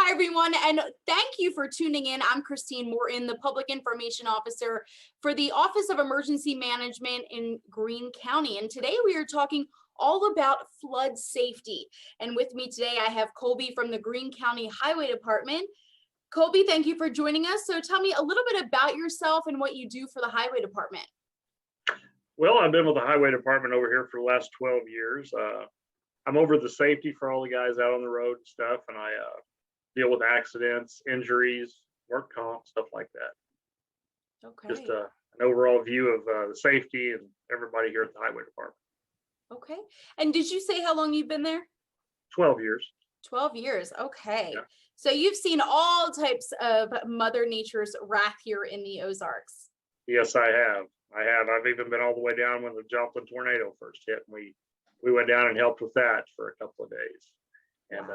Hi, everyone, and thank you for tuning in. I'm Christine Morton, the Public Information Officer for the Office of Emergency Management in Greene County. And today we are talking all about flood safety. And with me today, I have Colby from the Greene County Highway Department. Colby, thank you for joining us. So tell me a little bit about yourself and what you do for the Highway Department. Well, I've been with the Highway Department over here for the last 12 years. I'm over the safety for all the guys out on the road and stuff, and I deal with accidents, injuries, work comp, stuff like that. Okay. Just an overall view of the safety and everybody here at the Highway Department. Okay. And did you say how long you've been there? 12 years. 12 years. Okay. Yeah. So you've seen all types of Mother Nature's wrath here in the Ozarks. Yes, I have. I've even been all the way down when the Joplin tornado first hit. And we went down and helped with that for a couple of days. And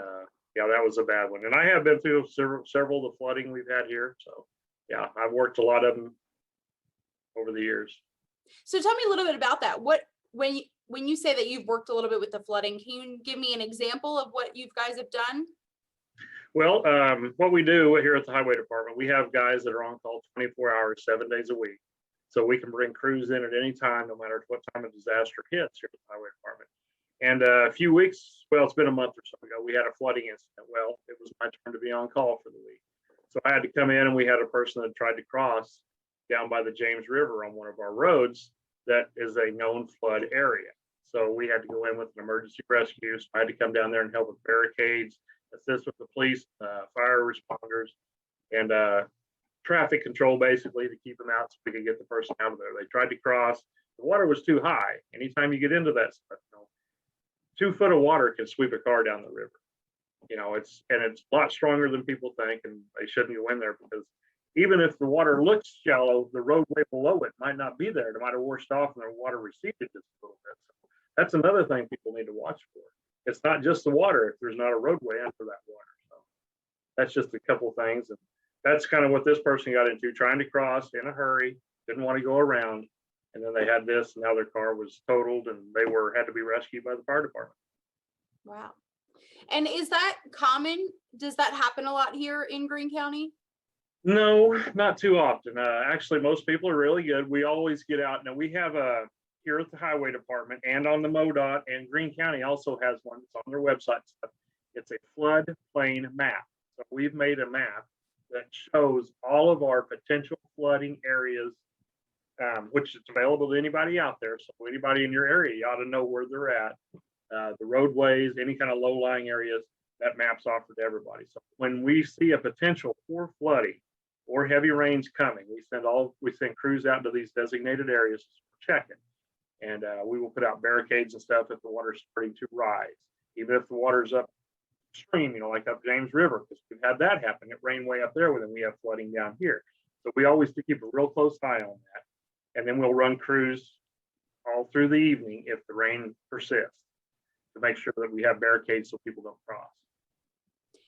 yeah, that was a bad one. And I have been through several of the flooding we've had here. So yeah, I've worked a lot of them over the years. So tell me a little bit about that. When you say that you've worked a little bit with the flooding, can you give me an example of what you guys have done? Well, what we do here at the Highway Department, we have guys that are on call 24 hours, 7 days a week. So we can bring crews in at any time, no matter what time a disaster hits here at the Highway Department. And a few weeks, well, it's been a month or so ago, we had a flooding incident. Well, it was my turn to be on call for the week. So I had to come in, and we had a person that tried to cross down by the James River on one of our roads that is a known flood area. So we had to go in with an emergency rescue. So I had to come down there and help with barricades, assist with the police, fire responders, and traffic control, basically, to keep them out so we could get the person out of there. They tried to cross. The water was too high. Anytime you get into that stuff, 2 foot of water can sweep a car down the river. It's a lot stronger than people think, and they shouldn't go in there because even if the water looks shallow, the roadway below it might not be there. It might have washed off and the water receded just a little bit. So that's another thing people need to watch for. It's not just the water if there's not a roadway under that water. So that's just a couple of things. And that's kind of what this person got into, trying to cross in a hurry, didn't want to go around. And then they had this, and now their car was totaled, and they had to be rescued by the fire department. Wow. And is that common? Does that happen a lot here in Greene County? No, not too often. Actually, most people are really good. We always get out. Now, we have here at the Highway Department and on the MoDOT, and Greene County also has one. It's on their website. It's a floodplain map. So we've made a map that shows all of our potential flooding areas, which is available to anybody out there. So anybody in your area, you ought to know where they're at. The roadways, any kind of low-lying areas, that map's offered to everybody. So when we see a potential for flooding or heavy rains coming, we send crews out to these designated areas for checking. And we will put out barricades and stuff if the water's starting to rise. Even if the water's upstream, like up James River, because we've had that happen. It rained way up there, and then we have flooding down here. So we always keep a real close eye on that. And then we'll run crews all through the evening if the rain persists to make sure that we have barricades so people don't cross.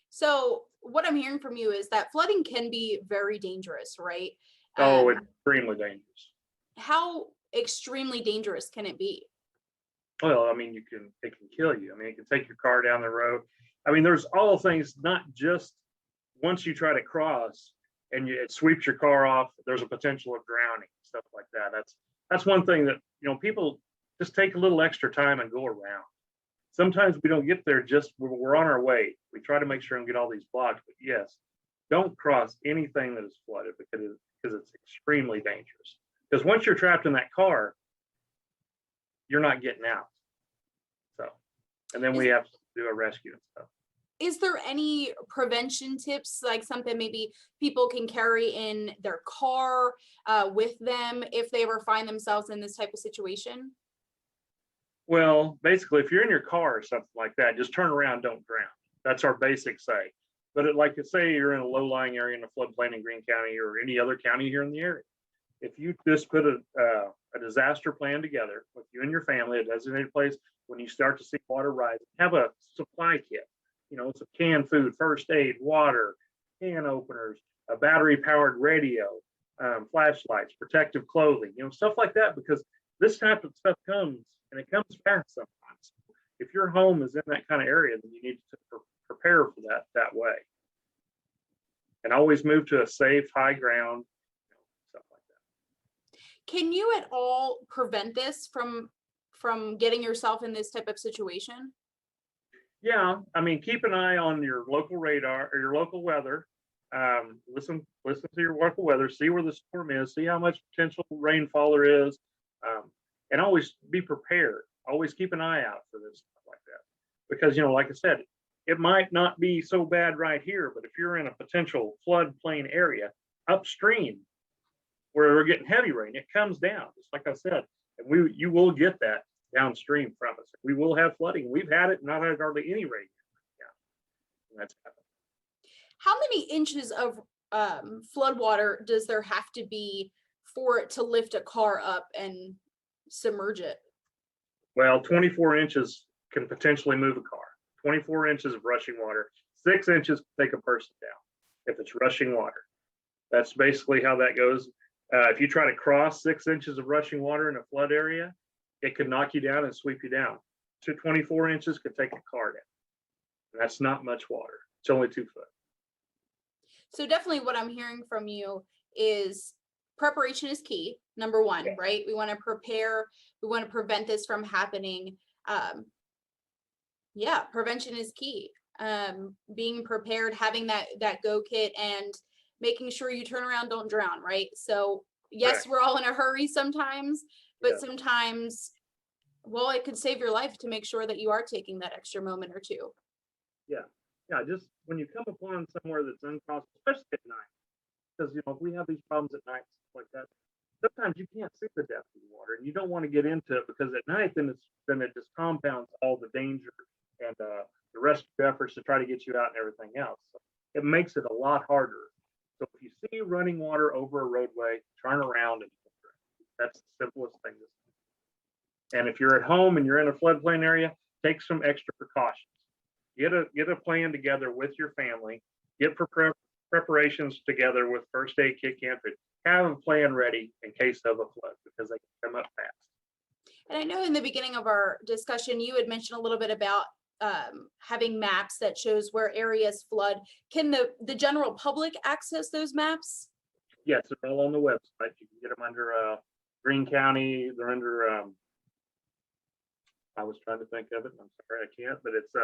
So what I'm hearing from you is that flooding can be very dangerous, right? Oh, it's extremely dangerous. How extremely dangerous can it be? Well, I mean, it can kill you. I mean, it can take your car down the road. I mean, there's all things, not just once you try to cross and it sweeps your car off, there's a potential of drowning, stuff like that. That's one thing that, people just take a little extra time and go around. Sometimes we don't get there just we're on our way. We try to make sure and get all these blocks, but yes, don't cross anything that is flooded because it's extremely dangerous. Because once you're trapped in that car, you're not getting out. So, and then we have to do a rescue and stuff. Is there any prevention tips, like something maybe people can carry in their car with them if they ever find themselves in this type of situation? Well, basically, if you're in your car or something like that, just turn around, don't drown. That's our basic say. But like say you're in a low-lying area in a floodplain in Greene County or any other county here in the area, if you just put a disaster plan together with you and your family, a designated place, when you start to see water rise, have a supply kit. Some canned food, first aid, water, can openers, a battery-powered radio, flashlights, protective clothing, stuff like that, because this type of stuff comes, and it comes fast sometimes. If your home is in that kind of area, then you need to prepare for that way. and always move to a safe, high ground, stuff like that. Can you at all prevent this from getting yourself in this type of situation? Yeah, I mean, keep an eye on your local radar or your local weather. Listen to your local weather, see where the storm is, see how much potential rainfall there is, and always be prepared. Always keep an eye out for this stuff like that, because like I said, it might not be so bad right here, but if you're in a potential floodplain area upstream where we're getting heavy rain, it comes down. Just like I said, and you will get that downstream from us. We will have flooding. We've had it, not had hardly any rain. Yeah, and that's happened. How many inches of flood water does there have to be for it to lift a car up and submerge it? Well, 24 inches can potentially move a car. 24 inches of rushing water, 6 inches can take a person down if it's rushing water. That's basically how that goes. If you try to cross 6 inches of rushing water in a flood area, it could knock you down and sweep you down. 24 inches could take a car down. And that's not much water. It's only 2 foot. So definitely what I'm hearing from you is preparation is key, number one, Yeah. right? We want to prepare, we want to prevent this from happening. Yeah, prevention is key. Being prepared, having that go kit, and making sure you turn around, don't drown, right? So yes, Correct. we're all in a hurry sometimes, but Yeah. sometimes, well, it could save your life to make sure that you are taking that extra moment or two. Yeah. Yeah. Just when you come upon somewhere that's uncrossed, especially at night, because if we have these problems at night, stuff like that, sometimes you can't see the depth of the water, and you don't want to get into it, because at night then it just compounds all the danger and the rescue efforts to try to get you out and everything else. So it makes it a lot harder. So if you see running water over a roadway, turn around and that's the simplest thing to do. And if you're at home and you're in a floodplain area, take some extra precautions. Get a plan together with your family. Get preparations together with first aid kit camp. Have a plan ready in case of a flood, because they can come up fast. And I know in the beginning of our discussion, you had mentioned a little bit about having maps that shows where areas flood. Can the general public access those maps? Yes, they're all on the website. You can get them under Greene County. They're under I was trying to think of it. I'm sorry, I can't, but it's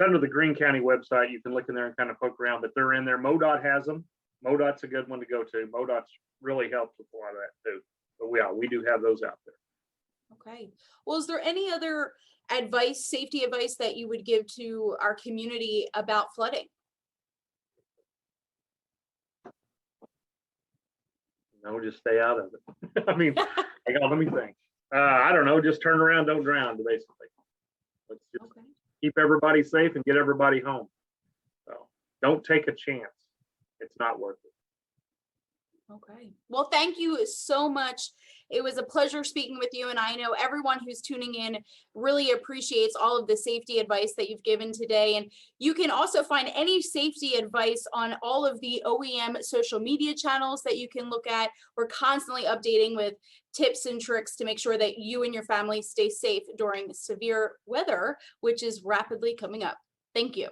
under the Greene County website. You can look in there and kind of poke around, but they're in there. MoDOT has them. MoDOT's a good one to go to. MoDOT's really helps with a lot of that too. But we do have those out there. Okay. Well, is there any other advice, safety advice that you would give to our community about flooding? No, just stay out of it. I mean, let me think. I don't know. Just turn around, don't drown, basically. Let's just keep everybody safe and get everybody home. So don't take a chance. It's not worth it. Okay. Well, thank you so much. It was a pleasure speaking with you, and I know everyone who's tuning in really appreciates all of the safety advice that you've given today. And you can also find any safety advice on all of the OEM social media channels that you can look at. We're constantly updating with tips and tricks to make sure that you and your family stay safe during severe weather, which is rapidly coming up. Thank you.